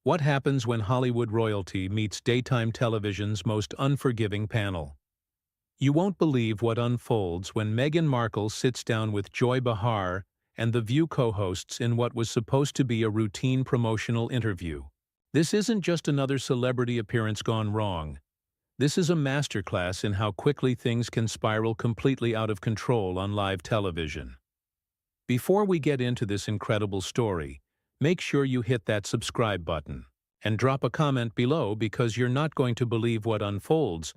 What happens when Hollywood royalty meets daytime television's most unforgiving panel? You won't believe what unfolds when Meghan Markle sits down with Joy Behar and The View co-hosts in what was supposed to be a routine promotional interview. This isn't just another celebrity appearance gone wrong. This is a masterclass in how quickly things can spiral completely out of control on live television. Before we get into this incredible story, make sure you hit that subscribe button and drop a comment below because you're not going to believe what unfolds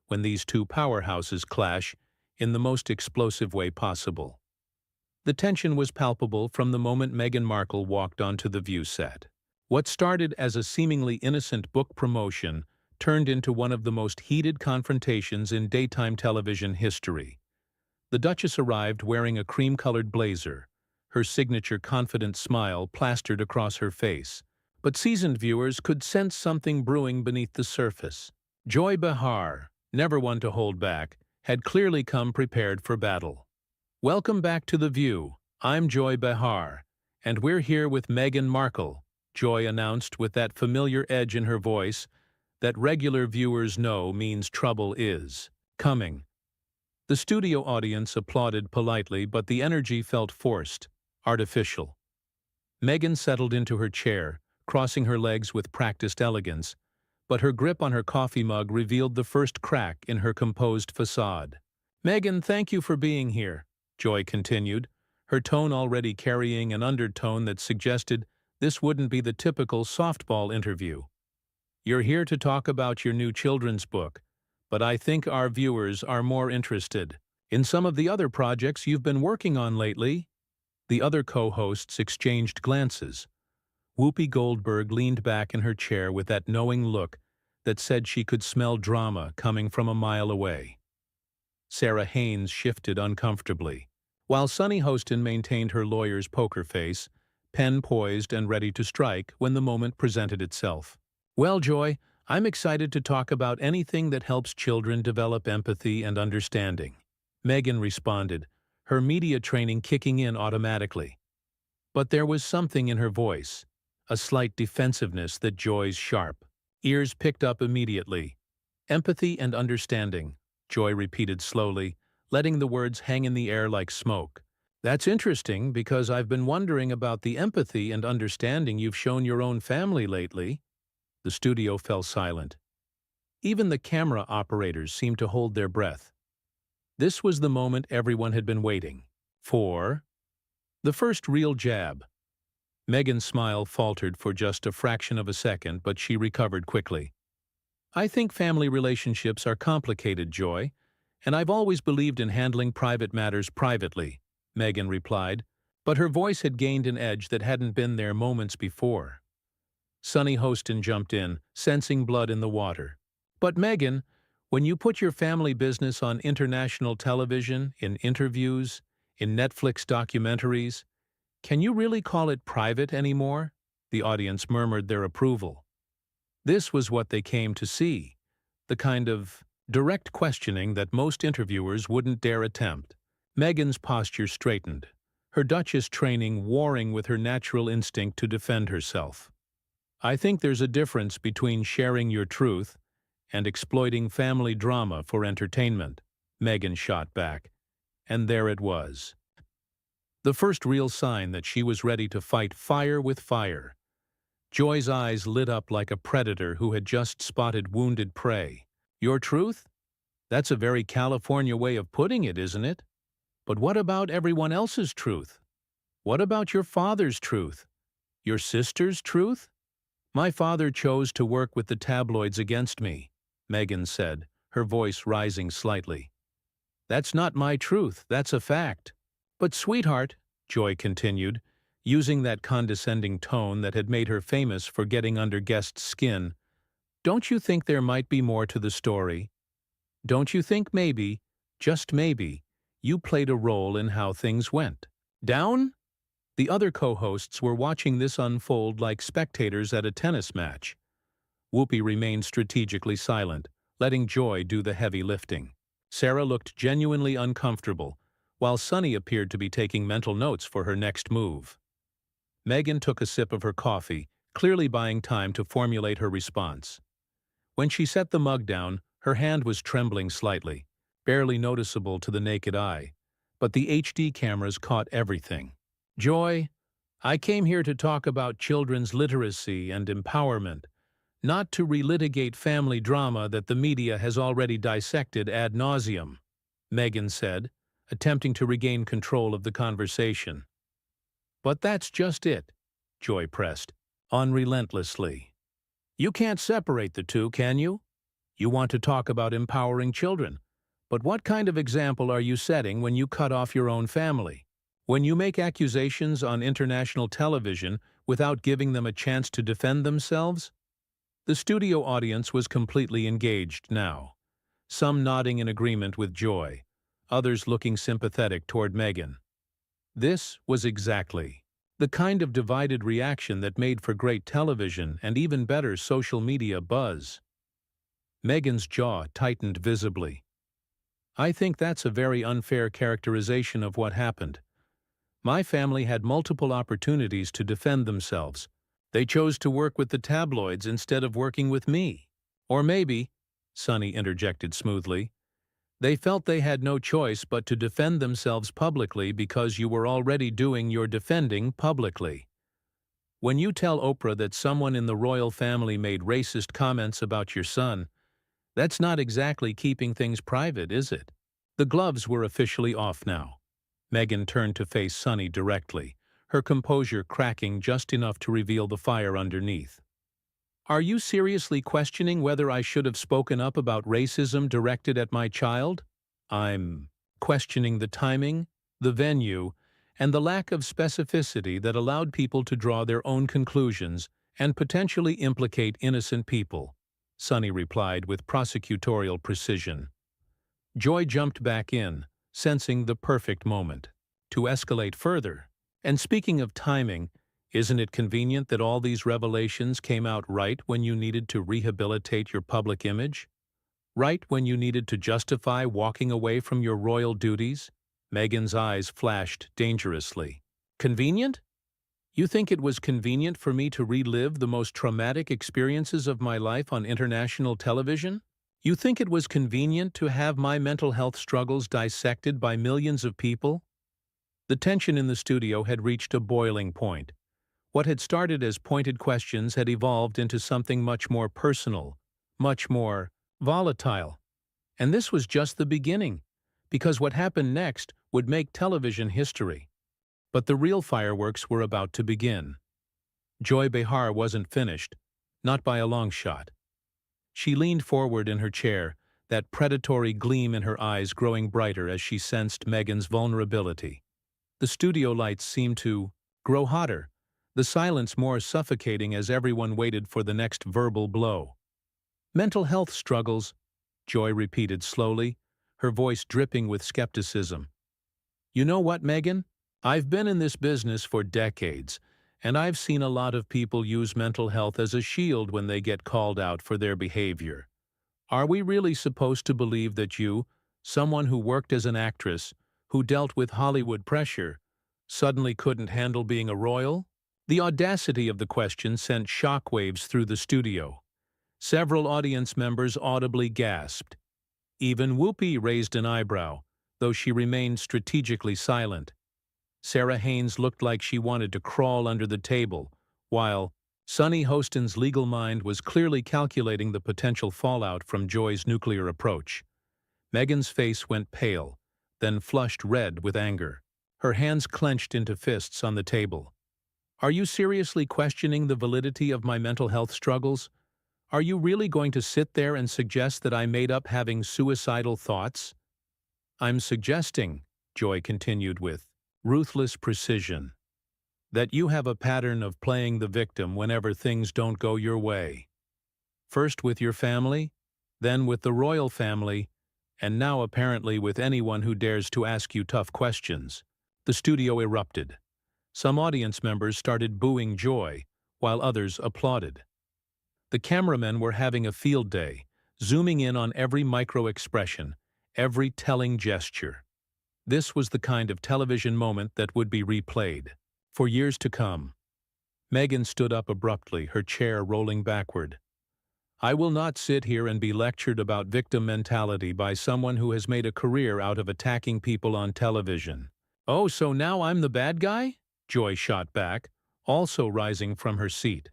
when these two powerhouses clash in the most explosive way possible. The tension was palpable from the moment Meghan Markle walked onto the View set. What started as a seemingly innocent book promotion turned into one of the most heated confrontations in daytime television history. The Duchess arrived wearing a cream-colored blazer, her signature confident smile plastered across her face. But seasoned viewers could sense something brewing beneath the surface. Joy Behar, never one to hold back, had clearly come prepared for battle. Welcome back to The View. I'm Joy Behar, and we're here with Meghan Markle, Joy announced with that familiar edge in her voice that regular viewers know means trouble is coming. The studio audience applauded politely, but the energy felt forced, artificial. Meghan settled into her chair, crossing her legs with practiced elegance, but her grip on her coffee mug revealed the first crack in her composed facade. "Meghan, thank you for being here," Joy continued, her tone already carrying an undertone that suggested this wouldn't be the typical softball interview. "You're here to talk about your new children's book, but I think our viewers are more interested in some of the other projects you've been working on lately." The other co-hosts exchanged glances. Whoopi Goldberg leaned back in her chair with that knowing look that said she could smell drama coming from a mile away. Sarah Haynes shifted uncomfortably, while Sunny Hostin maintained her lawyer's poker face, pen poised and ready to strike when the moment presented itself. "Well, Joy, I'm excited to talk about anything that helps children develop empathy and understanding," Meghan responded, her media training kicking in automatically. But there was something in her voice, a slight defensiveness that Joy's sharp ears picked up immediately. "Empathy and understanding," Joy repeated slowly, letting the words hang in the air like smoke. "That's interesting because I've been wondering about the empathy and understanding you've shown your own family lately." The studio fell silent. Even the camera operators seemed to hold their breath. This was the moment everyone had been waiting for. The first real jab. Meghan's smile faltered for just a fraction of a second, but she recovered quickly. "I think family relationships are complicated, Joy, and I've always believed in handling private matters privately," Meghan replied, but her voice had gained an edge that hadn't been there moments before. Sunny Hostin jumped in, sensing blood in the water. "But Meghan, when you put your family business on international television, in interviews, in Netflix documentaries, can you really call it private anymore?" The audience murmured their approval. This was what they came to see, the kind of direct questioning that most interviewers wouldn't dare attempt. Meghan's posture straightened, her Duchess training warring with her natural instinct to defend herself. "I think there's a difference between sharing your truth and exploiting family drama for entertainment," Meghan shot back. And there it was. The first real sign that she was ready to fight fire with fire. Joy's eyes lit up like a predator who had just spotted wounded prey. "Your truth? That's a very California way of putting it, isn't it? But what about everyone else's truth? What about your father's truth? Your sister's truth?" "My father chose to work with the tabloids against me," Meghan said, her voice rising slightly. "That's not my truth, that's a fact." "But sweetheart," Joy continued, using that condescending tone that had made her famous for getting under guests' skin, "don't you think there might be more to the story? Don't you think maybe, just maybe, you played a role in how things went down?" The other co-hosts were watching this unfold like spectators at a tennis match. Whoopi remained strategically silent, letting Joy do the heavy lifting. Sarah looked genuinely uncomfortable, while Sunny appeared to be taking mental notes for her next move. Meghan took a sip of her coffee, clearly buying time to formulate her response. When she set the mug down, her hand was trembling slightly, barely noticeable to the naked eye, but the HD cameras caught everything. "Joy, I came here to talk about children's literacy and empowerment, not to relitigate family drama that the media has already dissected ad nauseum," Meghan said, attempting to regain control of the conversation. "But that's just it," Joy pressed, unrelentlessly. "You can't separate the two, can you? You want to talk about empowering children, but what kind of example are you setting when you cut off your own family? When you make accusations on international television without giving them a chance to defend themselves?" The studio audience was completely engaged now, some nodding in agreement with Joy, others looking sympathetic toward Meghan. This was exactly the kind of divided reaction that made for great television and even better social media buzz. Meghan's jaw tightened visibly. "I think that's a very unfair characterization of what happened. My family had multiple opportunities to defend themselves. They chose to work with the tabloids instead of working with me. Or maybe," Sunny interjected smoothly, "they felt they had no choice but to defend themselves publicly because you were already doing your defending publicly. When you tell Oprah that someone in the royal family made racist comments about your son, that's not exactly keeping things private, is it?" The gloves were officially off now. Meghan turned to face Sunny directly, her composure cracking just enough to reveal the fire underneath. "Are you seriously questioning whether I should have spoken up about racism directed at my child? I'm questioning the timing, the venue, and the lack of specificity that allowed people to draw their own conclusions and potentially implicate innocent people," Sunny replied with prosecutorial precision. Joy jumped back in, sensing the perfect moment to escalate further. "And speaking of timing, isn't it convenient that all these revelations came out right when you needed to rehabilitate your public image? Right when you needed to justify walking away from your royal duties?" Meghan's eyes flashed dangerously. "Convenient? You think it was convenient for me to relive the most traumatic experiences of my life on international television? You think it was convenient to have my mental health struggles dissected by millions of people?" The tension in the studio had reached a boiling point. What had started as pointed questions had evolved into something much more personal, much more volatile. And this was just the beginning, because what happened next would make television history. But the real fireworks were about to begin. Joy Behar wasn't finished, not by a long shot. She leaned forward in her chair, that predatory gleam in her eyes growing brighter as she sensed Meghan's vulnerability. The studio lights seemed to grow hotter, the silence more suffocating as everyone waited for the next verbal blow. "Mental health struggles," Joy repeated slowly, her voice dripping with skepticism. "You know what, Meghan? I've been in this business for decades, and I've seen a lot of people use mental health as a shield when they get called out for their behavior. Are we really supposed to believe that you, someone who worked as an actress, who dealt with Hollywood pressure, suddenly couldn't handle being a royal?" The audacity of the question sent shockwaves through the studio. Several audience members audibly gasped. Even Whoopi raised an eyebrow, though she remained strategically silent. Sarah Haynes looked like she wanted to crawl under the table, while Sunny Hostin's legal mind was clearly calculating the potential fallout from Joy's nuclear approach. Meghan's face went pale, then flushed red with anger. Her hands clenched into fists on the table. "Are you seriously questioning the validity of my mental health struggles? Are you really going to sit there and suggest that I made up having suicidal thoughts?" "I'm suggesting," Joy continued with ruthless precision, "that you have a pattern of playing the victim whenever things don't go your way. First with your family, then with the royal family, and now apparently with anyone who dares to ask you tough questions." The studio erupted. Some audience members started booing Joy, while others applauded. The cameramen were having a field day, zooming in on every micro-expression, every telling gesture. This was the kind of television moment that would be replayed for years to come. Meghan stood up abruptly, her chair rolling backward. I will not sit here and be lectured about victim mentality by someone who has made a career out of attacking people on television. Oh, so now I'm the bad guy? Joy shot back, also rising from her seat.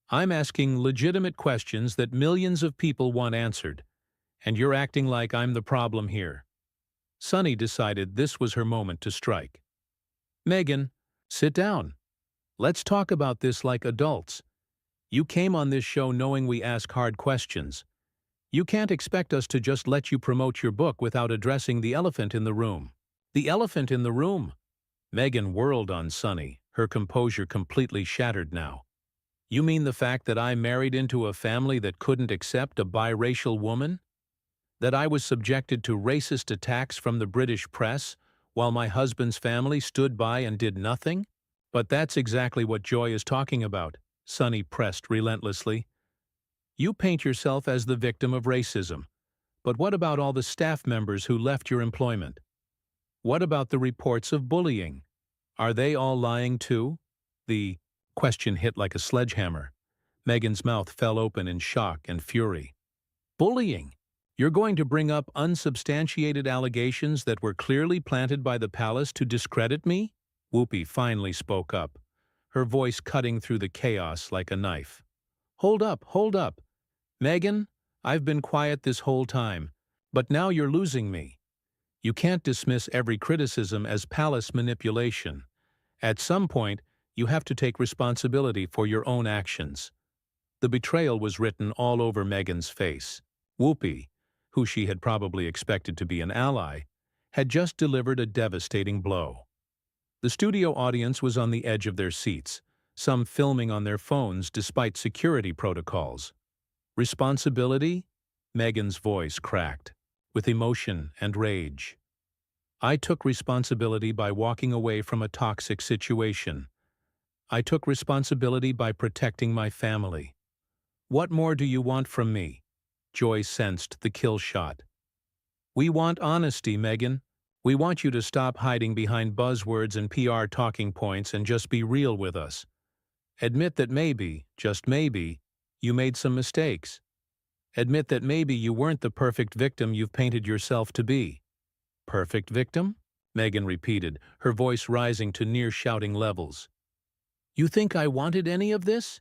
I'm asking legitimate questions that millions of people want answered, and you're acting like I'm the problem here. Sunny decided this was her moment to strike. Meghan, sit down. Let's talk about this like adults. You came on this show knowing we ask hard questions. You can't expect us to just let you promote your book without addressing the elephant in the room. The elephant in the room? Meghan whirled on Sunny, her composure completely shattered now. You mean the fact that I married into a family that couldn't accept a biracial woman? That I was subjected to racist attacks from the British press, while my husband's family stood by and did nothing? But that's exactly what Joy is talking about, Sunny pressed relentlessly. You paint yourself as the victim of racism. But what about all the staff members who left your employment? What about the reports of bullying? Are they all lying too? The question hit like a sledgehammer. Meghan's mouth fell open in shock and fury. Bullying? You're going to bring up unsubstantiated allegations that were clearly planted by the palace to discredit me? Whoopi finally spoke up, her voice cutting through the chaos like a knife. Hold up, hold up. Meghan, I've been quiet this whole time, but now you're losing me. You can't dismiss every criticism as palace manipulation. At some point, you have to take responsibility for your own actions. The betrayal was written all over Meghan's face. Whoopi, who she had probably expected to be an ally, had just delivered a devastating blow. The studio audience was on the edge of their seats, some filming on their phones despite security protocols. Responsibility? Meghan's voice cracked, with emotion and rage. I took responsibility by walking away from a toxic situation. I took responsibility by protecting my family. What more do you want from me? Joy sensed the kill shot. We want honesty, Meghan. We want you to stop hiding behind buzzwords and PR talking points and just be real with us. Admit that maybe, just maybe, you made some mistakes. Admit that maybe you weren't the perfect victim you've painted yourself to be. Perfect victim? Meghan repeated, her voice rising to near-shouting levels. You think I wanted any of this?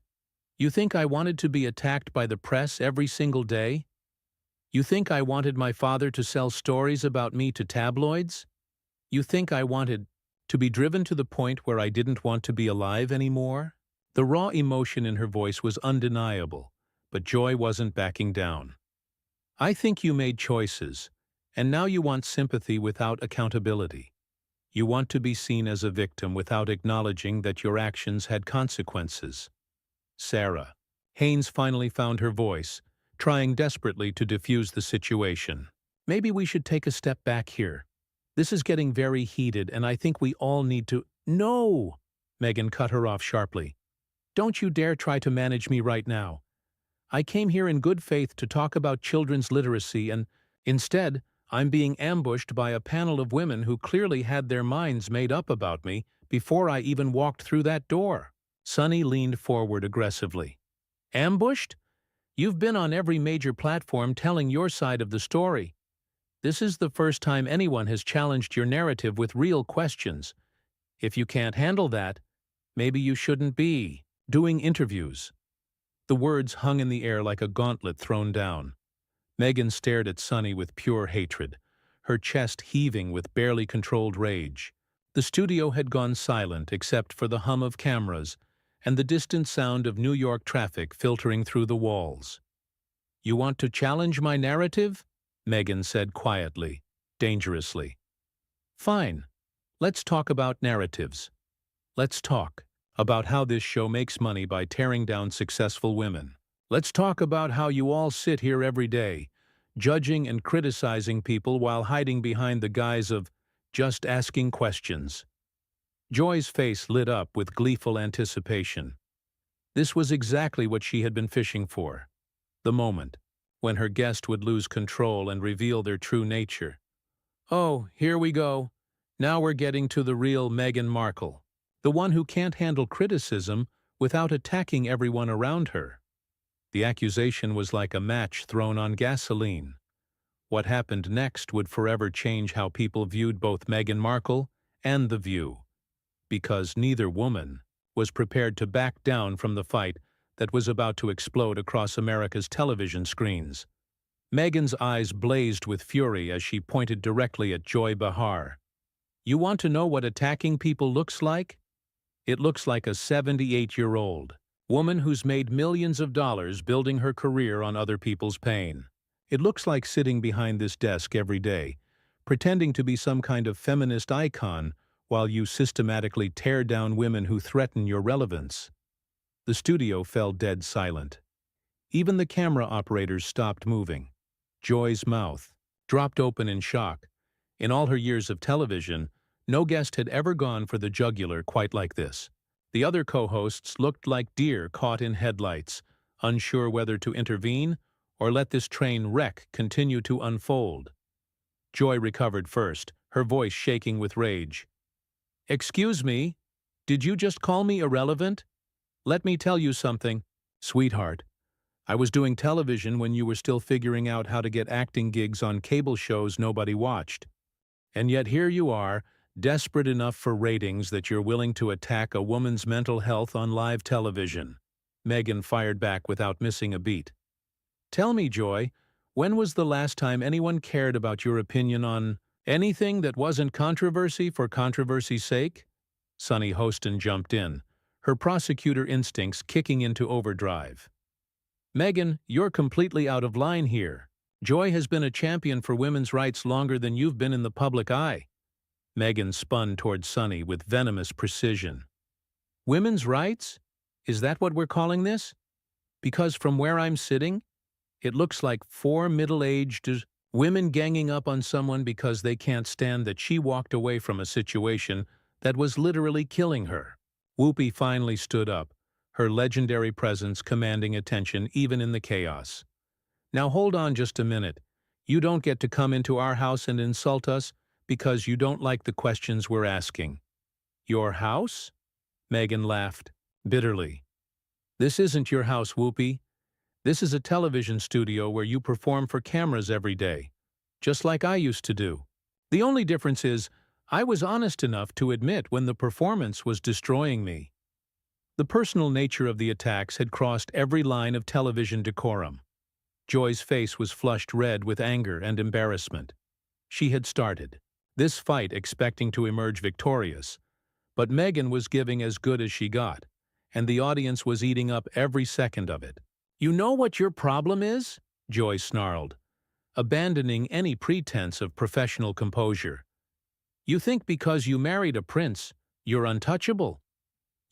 You think I wanted to be attacked by the press every single day? You think I wanted my father to sell stories about me to tabloids? You think I wanted to be driven to the point where I didn't want to be alive anymore? The raw emotion in her voice was undeniable, but Joy wasn't backing down. I think you made choices, and now you want sympathy without accountability. You want to be seen as a victim without acknowledging that your actions had consequences. Sarah. Haynes finally found her voice, trying desperately to diffuse the situation. Maybe we should take a step back here. This is getting very heated, and I think we all need to— No! Meghan cut her off sharply. Don't you dare try to manage me right now. I came here in good faith to talk about children's literacy, and instead, I'm being ambushed by a panel of women who clearly had their minds made up about me before I even walked through that door. Sunny leaned forward aggressively. Ambushed? You've been on every major platform telling your side of the story. This is the first time anyone has challenged your narrative with real questions. If you can't handle that, maybe you shouldn't be doing interviews. The words hung in the air like a gauntlet thrown down. Meghan stared at Sunny with pure hatred, her chest heaving with barely controlled rage. The studio had gone silent except for the hum of cameras and the distant sound of New York traffic filtering through the walls. You want to challenge my narrative? Meghan said quietly, dangerously. Fine. Let's talk about narratives. Let's talk about how this show makes money by tearing down successful women. Let's talk about how you all sit here every day, judging and criticizing people while hiding behind the guise of just asking questions. Joy's face lit up with gleeful anticipation. This was exactly what she had been fishing for. The moment when her guest would lose control and reveal their true nature. Oh, here we go. Now we're getting to the real Meghan Markle. The one who can't handle criticism, without attacking everyone around her. The accusation was like a match thrown on gasoline. What happened next would forever change how people viewed both Meghan Markle and The View, because neither woman was prepared to back down from the fight that was about to explode across America's television screens. Meghan's eyes blazed with fury as she pointed directly at Joy Behar. "You want to know what attacking people looks like? It looks like a 78-year-old woman who's made millions of dollars building her career on other people's pain. It looks like sitting behind this desk every day, pretending to be some kind of feminist icon while you systematically tear down women who threaten your relevance." The studio fell dead silent. Even the camera operators stopped moving. Joy's mouth dropped open in shock. In all her years of television, no guest had ever gone for the jugular quite like this. The other co-hosts looked like deer caught in headlights, unsure whether to intervene or let this train wreck continue to unfold. Joy recovered first, her voice shaking with rage. "Excuse me, did you just call me irrelevant? Let me tell you something, sweetheart. I was doing television when you were still figuring out how to get acting gigs on cable shows nobody watched. And yet here you are, desperate enough for ratings that you're willing to attack a woman's mental health on live television." Meghan fired back without missing a beat. "Tell me, Joy, when was the last time anyone cared about your opinion on anything that wasn't controversy for controversy's sake?" Sunny Hostin jumped in, her prosecutor instincts kicking into overdrive. "Meghan, you're completely out of line here. Joy has been a champion for women's rights longer than you've been in the public eye." Meghan spun toward Sunny with venomous precision. "Women's rights? Is that what we're calling this? Because from where I'm sitting, it looks like four middle-aged women ganging up on someone because they can't stand that she walked away from a situation that was literally killing her." Whoopi finally stood up, her legendary presence commanding attention even in the chaos. "Now hold on just a minute. You don't get to come into our house and insult us because you don't like the questions we're asking." "Your house?" Meghan laughed bitterly. "This isn't your house, Whoopi. This is a television studio where you perform for cameras every day, just like I used to do. The only difference is I was honest enough to admit when the performance was destroying me." The personal nature of the attacks had crossed every line of television decorum. Joy's face was flushed red with anger and embarrassment. She had started this fight expecting to emerge victorious, but Meghan was giving as good as she got, and the audience was eating up every second of it. "You know what your problem is?" Joy snarled, abandoning any pretense of professional composure. "You think because you married a prince, you're untouchable.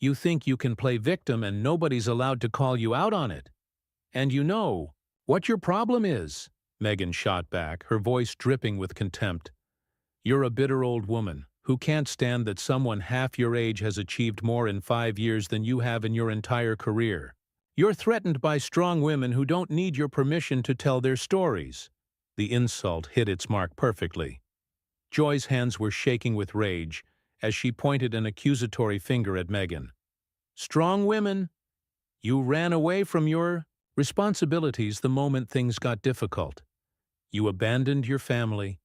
You think you can play victim and nobody's allowed to call you out on it. And you know what your problem is," Meghan shot back, her voice dripping with contempt. "You're a bitter old woman who can't stand that someone half your age has achieved more in 5 years than you have in your entire career. You're threatened by strong women who don't need your permission to tell their stories." The insult hit its mark perfectly. Joy's hands were shaking with rage as she pointed an accusatory finger at Meghan. "Strong women? You ran away from your responsibilities the moment things got difficult. You abandoned your family,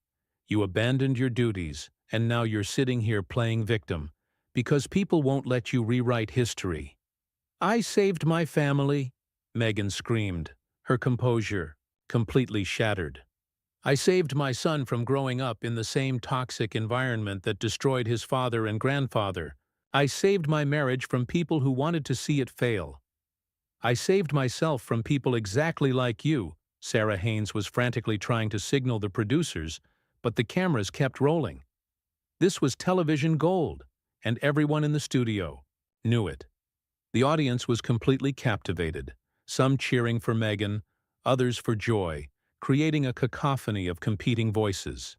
you abandoned your duties, and now you're sitting here playing victim because people won't let you rewrite history." "I saved my family," Meghan screamed, her composure completely shattered. "I saved my son from growing up in the same toxic environment that destroyed his father and grandfather. I saved my marriage from people who wanted to see it fail. I saved myself from people exactly like you." Sarah Haynes was frantically trying to signal the producers, but the cameras kept rolling. This was television gold, and everyone in the studio knew it. The audience was completely captivated, some cheering for Meghan, others for Joy, creating a cacophony of competing voices.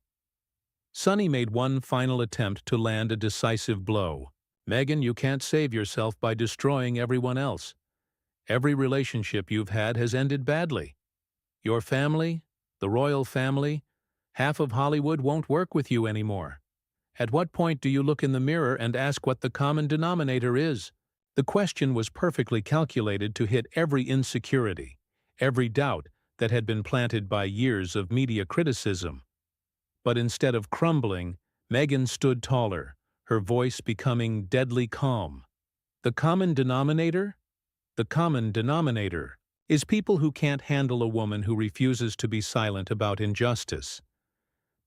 Sunny made one final attempt to land a decisive blow. "Meghan, you can't save yourself by destroying everyone else. Every relationship you've had has ended badly. Your family, the royal family, half of Hollywood won't work with you anymore. At what point do you look in the mirror and ask what the common denominator is? The question was perfectly calculated to hit every insecurity, every doubt that had been planted by years of media criticism. But instead of crumbling, Meghan stood taller, her voice becoming deadly calm. The common denominator? The common denominator is people who can't handle a woman who refuses to be silent about injustice.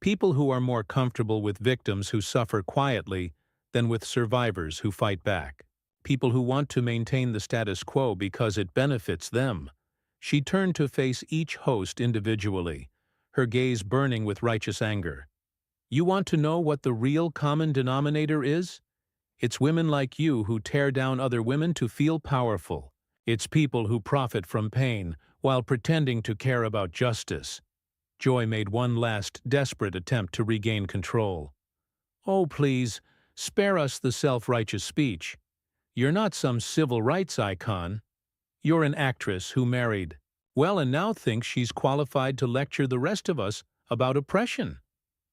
People who are more comfortable with victims who suffer quietly than with survivors who fight back. People who want to maintain the status quo because it benefits them. She turned to face each host individually, her gaze burning with righteous anger. You want to know what the real common denominator is? It's women like you who tear down other women to feel powerful. It's people who profit from pain while pretending to care about justice. Joy made one last desperate attempt to regain control. Oh, please, spare us the self-righteous speech. You're not some civil rights icon. You're an actress who married well and now thinks she's qualified to lecture the rest of us about oppression.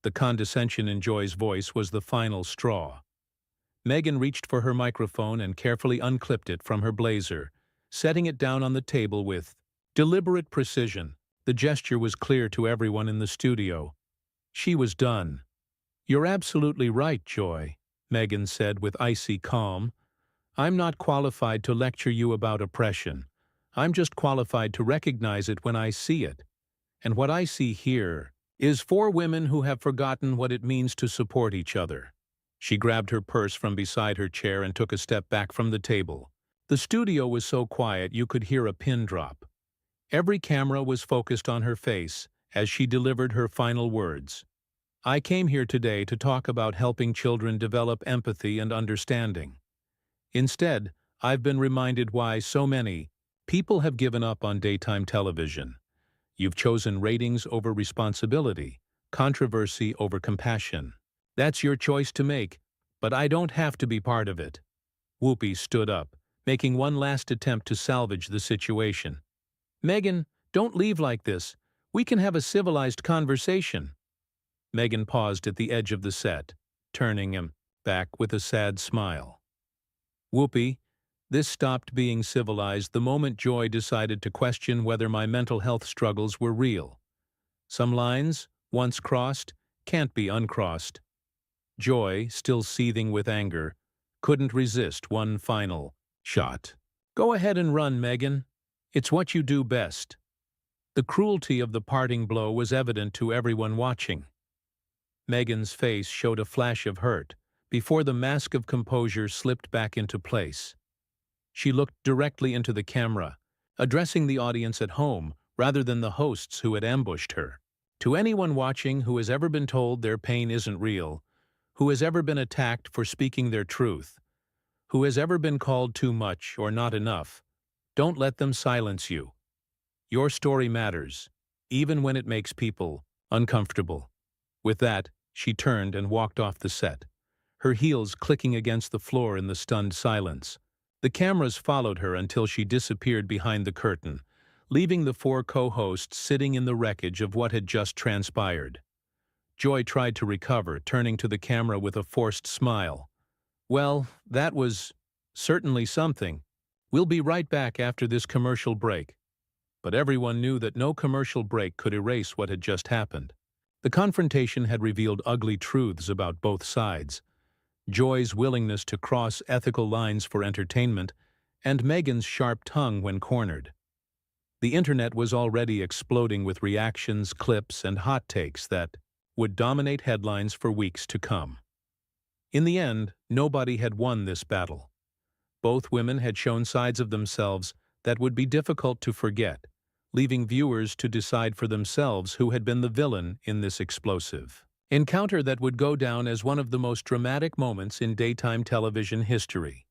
The condescension in Joy's voice was the final straw. Meghan reached for her microphone and carefully unclipped it from her blazer, setting it down on the table with deliberate precision. The gesture was clear to everyone in the studio. She was done. You're absolutely right, Joy, Meghan said with icy calm. I'm not qualified to lecture you about oppression. I'm just qualified to recognize it when I see it. And what I see here is 4 women who have forgotten what it means to support each other. She grabbed her purse from beside her chair and took a step back from the table. The studio was so quiet you could hear a pin drop. Every camera was focused on her face as she delivered her final words. I came here today to talk about helping children develop empathy and understanding. Instead, I've been reminded why so many people have given up on daytime television. You've chosen ratings over responsibility, controversy over compassion. That's your choice to make, but I don't have to be part of it. Whoopi stood up, making one last attempt to salvage the situation. Meghan, don't leave like this. We can have a civilized conversation. Meghan paused at the edge of the set, turning him back with a sad smile. Whoopi, this stopped being civilized the moment Joy decided to question whether my mental health struggles were real. Some lines, once crossed, can't be uncrossed. Joy, still seething with anger, couldn't resist one final shot. Go ahead and run, Meghan. It's what you do best. The cruelty of the parting blow was evident to everyone watching. Meghan's face showed a flash of hurt before the mask of composure slipped back into place. She looked directly into the camera, addressing the audience at home rather than the hosts who had ambushed her. To anyone watching who has ever been told their pain isn't real, who has ever been attacked for speaking their truth, who has ever been called too much or not enough, don't let them silence you. Your story matters, even when it makes people uncomfortable. With that, she turned and walked off the set, her heels clicking against the floor in the stunned silence. The cameras followed her until she disappeared behind the curtain, leaving the 4 co-hosts sitting in the wreckage of what had just transpired. Joy tried to recover, turning to the camera with a forced smile. Well, that was certainly something. We'll be right back after this commercial break. But everyone knew that no commercial break could erase what had just happened. The confrontation had revealed ugly truths about both sides. Joy's willingness to cross ethical lines for entertainment, and Meghan's sharp tongue when cornered. The internet was already exploding with reactions, clips, and hot takes that would dominate headlines for weeks to come. In the end, nobody had won this battle. Both women had shown sides of themselves that would be difficult to forget, leaving viewers to decide for themselves who had been the villain in this explosive encounter that would go down as one of the most dramatic moments in daytime television history.